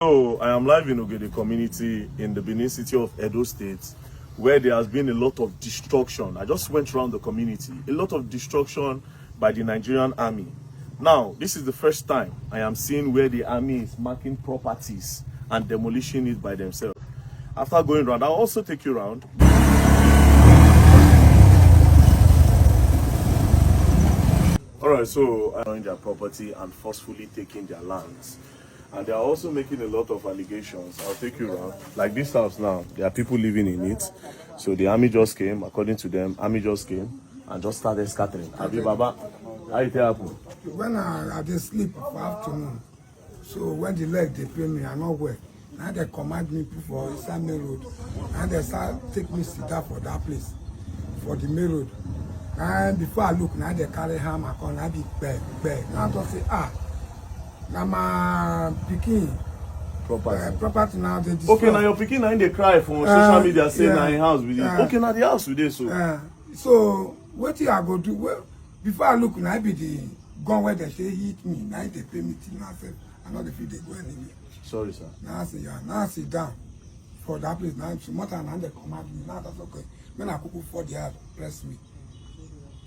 So I am live in Oghede community in the Benin city of Edo State, where there has been a lot of destruction. I just went around the community, a lot of destruction by the Nigerian army. Now, this is the first time I am seeing where the army is marking properties and demolishing it by themselves. After going around, I'll also take you around. Alright, so I own their property and forcefully taking their lands. And they are also making a lot of allegations. I'll take you around. Like this house now, there are people living in it. So the army just came, according to them, army just came and just started scattering. Abi Baba, how it happen? When I dey sleep for afternoon, so when the leg they pain me, I not well. Now they command me for inside main road. And they start take me sit down for that place, for the main road. And before I look, now they carry hammer, come, I be beg. Now I just say, now my pikin property now they destroy. Okay, now your pikin now they cry for social media saying na in house with you. Okay, now the house with this so. So what I go do? Well, before I look, now be the gun where they say hit me. Now they pay me till myself. I know the feel they go anywhere. Sorry, sir. Now I say now I sit down for that place. Now it's more than they command me. Now that's okay. When I cook for the house, press me.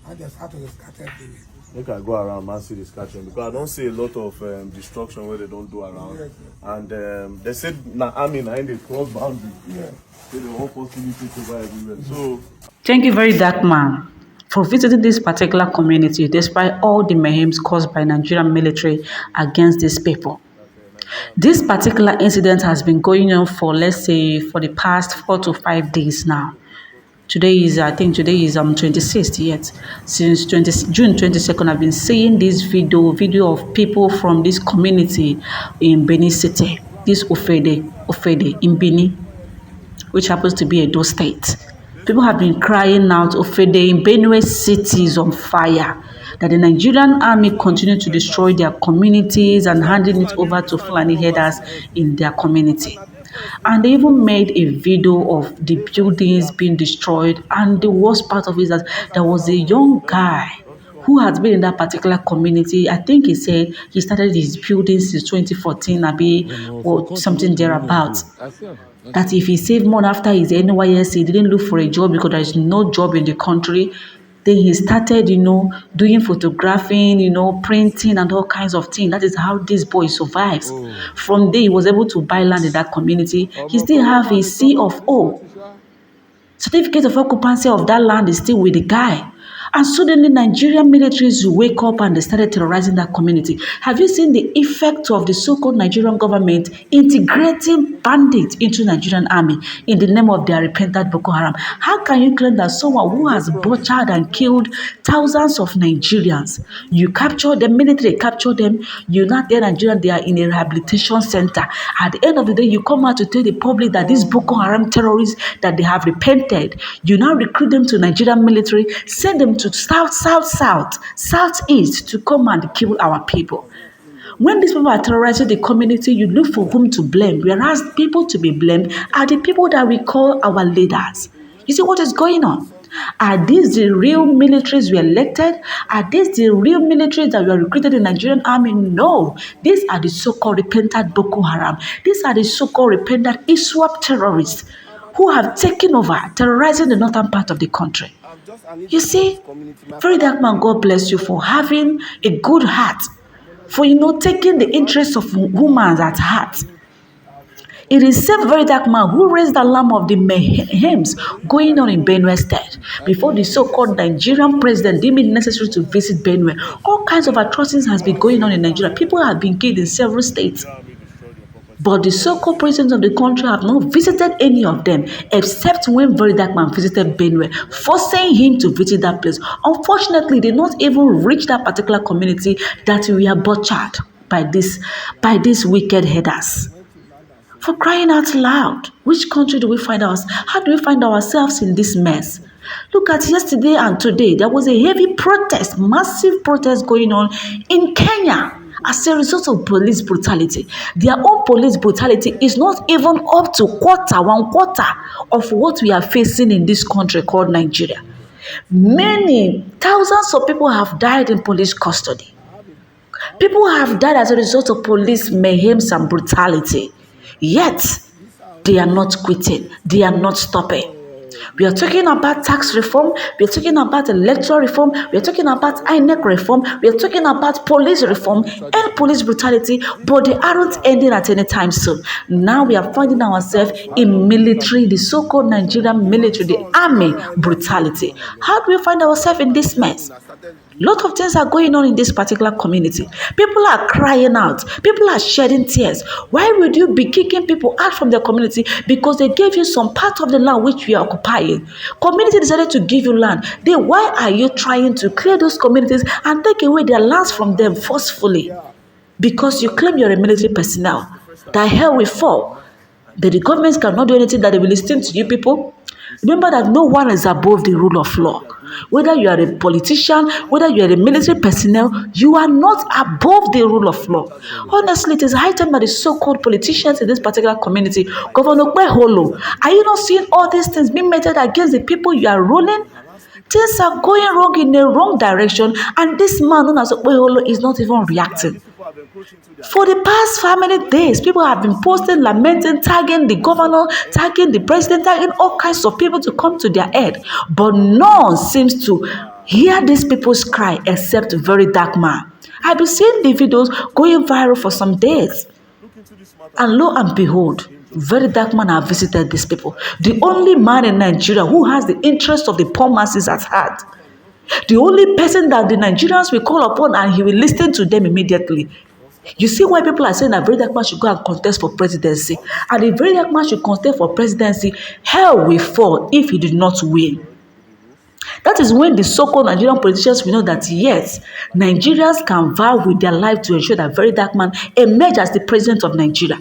I just have to just scatter everywhere. Make I go around and see this catching because I don't see a lot of destruction where they don't do around. Yes, and they said na army na in the cross boundary. Yeah. So they won't possibility to buy everywhere. So Thank you, Verydarkman, for visiting this particular community despite all the mayhem caused by Nigerian military against these people. This particular incident has been going on for, let's say, for the past 4 to 5 days now. Today is 26th yet. Since June 22nd, I've been seeing this video of people from this community in Benin City, this Oghede in Benin, which happens to be Edo State. People have been crying out, Oghede in Benue City is on fire, that the Nigerian army continue to destroy their communities and handing it over to FULANI headers in their community. And they even made a video of the buildings being destroyed. And the worst part of it is that there was a young guy who has been in that particular community. I think he said he started his building since 2014, or something thereabouts. That if he saved money after his NYSC, he didn't look for a job because there is no job in the country. Then he started, doing photographing, printing and all kinds of things. That is how this boy survives. From there, he was able to buy land in that community. He still have his C of O. Certificate of occupancy of that land is still with the guy. And suddenly, Nigerian militaries wake up and they started terrorizing that community. Have you seen the effect of the so-called Nigerian government integrating bandits into Nigerian army in the name of their repentant Boko Haram? How can you claim that someone who has butchered and killed thousands of Nigerians, you capture them, military capture them, you not tell Nigerians they are in a rehabilitation center. At the end of the day, you come out to tell the public that these Boko Haram terrorists, that they have repented. You now recruit them to Nigerian military, send them to southeast to come and kill our people. When these people are terrorizing the community, you look for whom to blame, whereas people to be blamed are the people that we call our leaders. You see what is going on? Are these the real militaries we elected? Are these the real militaries that were recruited in the Nigerian army? No. These are the so-called repentant Boko Haram. These are the so-called repentant ISWAP terrorists who have taken over, terrorizing the northern part of the country. You see, Verydarkman, God bless you for having a good heart, for taking the interests of women at heart. It is same Verydarkman who raised the alarm of the mayhems going on in Benue State before the so-called Nigerian president deemed it necessary to visit Benue. All kinds of atrocities has been going on in Nigeria. People have been killed in several states. But the so-called presidents of the country have not visited any of them, except when Verydarkman visited Benue, forcing him to visit that place. Unfortunately, they did not even reach that particular community that we are butchered by these wicked headers. For crying out loud, which country do we find ourselves? How do we find ourselves in this mess? Look at yesterday and today. There was a heavy protest, massive protest going on in Kenya as a result of police brutality. Their own police brutality is not even up to one quarter of what we are facing in this country called Nigeria. Thousands of people have died in police custody. People have died as a result of police mayhem and brutality. Yet, they are not quitting. They are not stopping. We are talking about tax reform. We are talking about electoral reform. We are talking about INEC reform. We are talking about police reform and police brutality, but they aren't ending at any time soon. Now we are finding ourselves in military, the so-called Nigerian military, the army brutality. How do we find ourselves in this mess? Lot of things are going on in this particular community. People are crying out. People are shedding tears. Why would you be kicking people out from the community? Because they gave you some part of the land which we are occupying. Community decided to give you land. Then why are you trying to clear those communities and take away their lands from them forcefully? Because you claim you're a military personnel. The hell will fall. That the government cannot do anything, that they will listen to you people. Remember that no one is above the rule of law. Whether you are a politician, whether you are a military personnel, you are not above the rule of law. Honestly, it is high time that the so-called politicians in this particular community, Governor Kweholo, are you not seeing all these things being meted against the people you are ruling? Things are going wrong in the wrong direction, and this man known as Okpeholo is not even reacting. For the past how many days, people have been posting, lamenting, tagging the governor, tagging the president, tagging all kinds of people to come to their aid. But none seems to hear these people's cry except Verydarkman. I've been seeing the videos going viral for some days. And lo and behold, Verydarkman have visited these people. The only man in Nigeria who has the interest of the poor masses at heart. The only person that the Nigerians will call upon and he will listen to them immediately. You see why people are saying that Verydarkman should go and contest for presidency. And if Verydarkman should contest for presidency, hell will fall if he did not win. That is when the so-called Nigerian politicians will know that yes, Nigerians can vow with their life to ensure that Verydarkman emerge as the president of Nigeria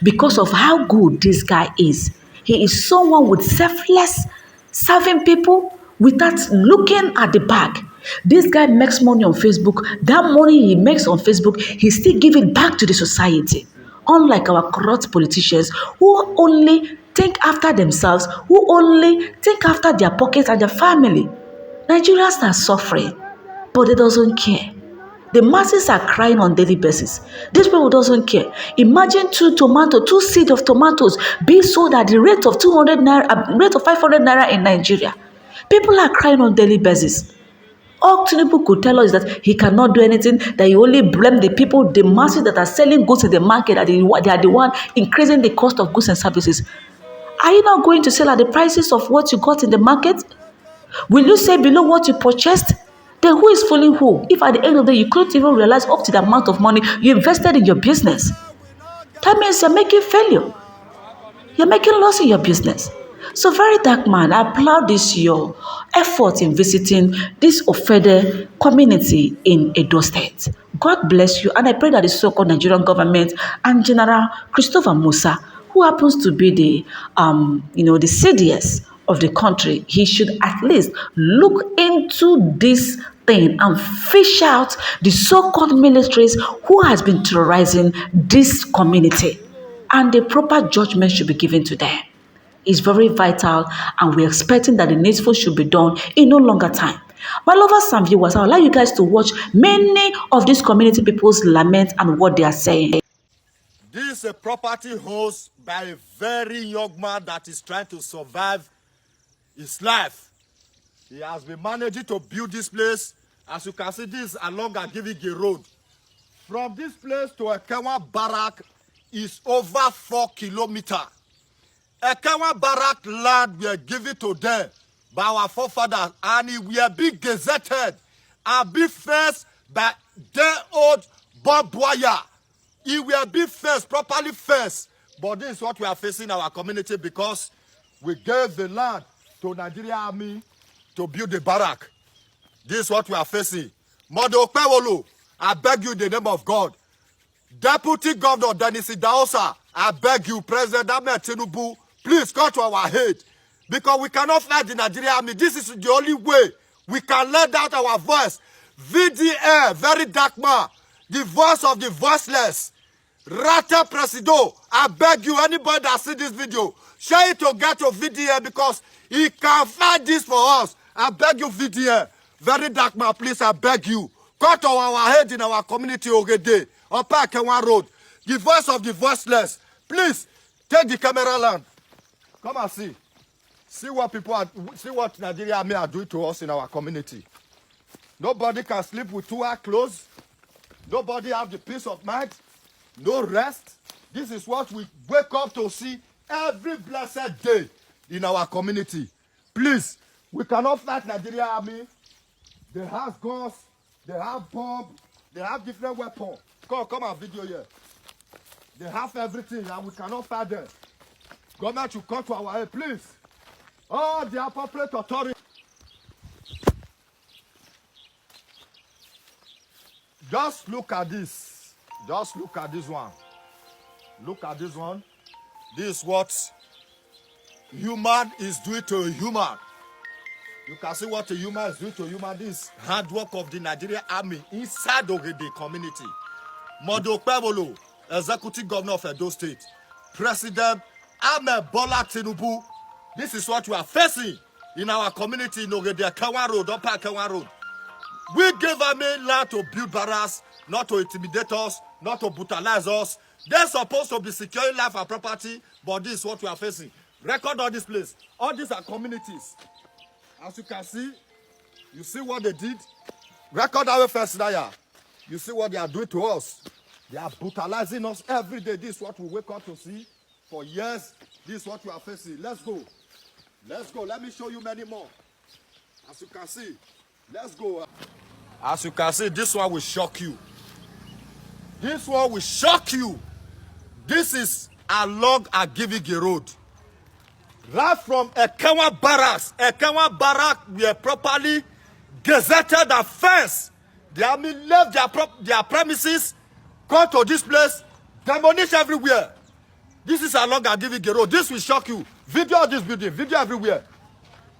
because of how good this guy is. He is someone with selfless, serving people without looking at the back. This guy makes money on Facebook. That money he makes on Facebook, he still give it back to the society. Unlike our corrupt politicians who only think after themselves, who only think after their pockets and their family. Nigerians are suffering, but they doesn't care. The masses are crying on daily basis. These people doesn't care. Imagine two seeds of tomatoes being sold at the rate of 200 naira, rate of 500 naira in Nigeria. People are crying on daily basis. All Tinubu could tell us that he cannot do anything, that he only blame the people, the masses that are selling goods in the market, that they are the one increasing the cost of goods and services. Are you not going to sell at the prices of what you got in the market? Will you say below what you purchased? Then who is fooling who? If at the end of the day you couldn't even realize up to the amount of money you invested in your business, that means you're making failure. You're making loss in your business. So Verydarkman, I applaud your effort in visiting this Oghede community in Edo State. God bless you, and I pray that the so-called Nigerian government and General Christopher Musa, who happens to be the the CDS of the country, he should at least look into this thing and fish out the so-called militaries who has been terrorizing this community, and the proper judgment should be given to them. Is very vital, and we're expecting that the needful should be done in no longer time. My lovers and viewers, I would like you guys to watch many of these community people's lament and what they are saying. This is a property housed by a very young man that is trying to survive his life. He has been managing to build this place. As you can see, this is along Agivigi Road. From this place to Ekewa Barrack is over 4 kilometers. Ekewa Barrack land were given to them by our forefathers, and it will be gazetted and be fenced by their old barbed wire. It will be fenced, properly fenced. But this is what we are facing in our community because we gave the land to Nigeria Army to build the barrack. This is what we are facing. Modo Kwewolo, I beg you in the name of God. Deputy Governor Dennis Idahosa, I beg you, President Ahmed Tinubu, please come to our aid. Because we cannot fight the Nigerian Army. This is the only way we can let out our voice. VDA, Verydarkman, the voice of the voiceless. Rata Presido, I beg you, anybody that see this video, share it to get to VDA because he can fight this for us. I beg you, VDA. Verydarkman, please, I beg you. Come to our aid in our community, Oghede, Upper Akenwa Road. The voice of the voiceless. Please, take the camera land. Come and see. See what Nigeria Army are doing to us in our community. Nobody can sleep with 2 eyes closed. Nobody have the peace of mind. No rest. This is what we wake up to see every blessed day in our community. Please, we cannot fight Nigeria Army. They have guns, they have bombs, they have different weapons. Come and video here. They have everything and we cannot fight them. Government should come to our aid, please. All the appropriate authority. Just look at this. Just look at this one. Look at this one. This is what human is doing to a human. You can see what a human is doing to a human. This hard work of the Nigerian Army inside Oghede community. Modo Pevolo, Executive Governor of Edo State. President Ahmed Bola Tinubu. This is what we are facing in our community in Oghede, Kewan Road, Upper Kewan Road. We gave Army land to build barracks, not to intimidate us, not to brutalize us. They're supposed to be securing life and property, but this is what we are facing. Record all this place. All these are communities. As you can see, you see what they did. Record our first now. You see what they are doing to us. They are brutalizing us every day. This is what we wake up to see. For years, this is what we are facing. Let's go. Let's go. Let me show you many more. As you can see, let's go. As you can see, this one will shock you. This one will shock you. This is along Agivige Road. Right from Ekewan Barracks. Ekewan Barracks were properly gazetted and fenced. The army left their premises, come to this place, demolish everywhere. This is along Agivige Road. This will shock you. Video of this building, video everywhere.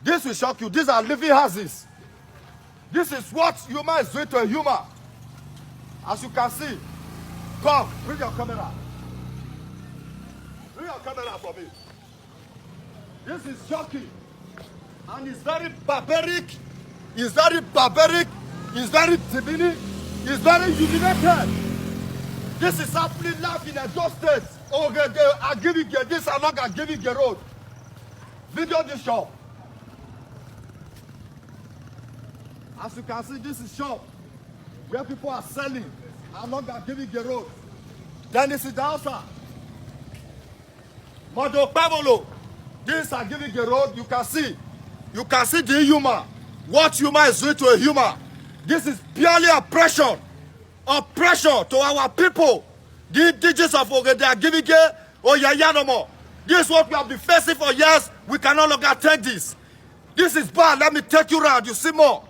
This will shock you. These are living houses. This is what human is doing to a human. As you can see, come, bring your camera. Bring your camera for me. This is shocking. And it's very barbaric. It's very barbaric. It's very demeaning. It's very humiliated. This is happening live in Edo State. Oghede, Agivige, this along Agivige Road. Video this shop. As you can see, this is shop where people are selling along Agivige Road. Then this is the outside. Modo Pavolo. This is Agivige Road. You can see the human. What human is doing to a human. This is purely oppression. Oppression to our people. The indigenous of Oghede, Agivige, Oyaya no more. This is what we have been facing for years. We can no longer take this. This is bad. Let me take you around. You see more.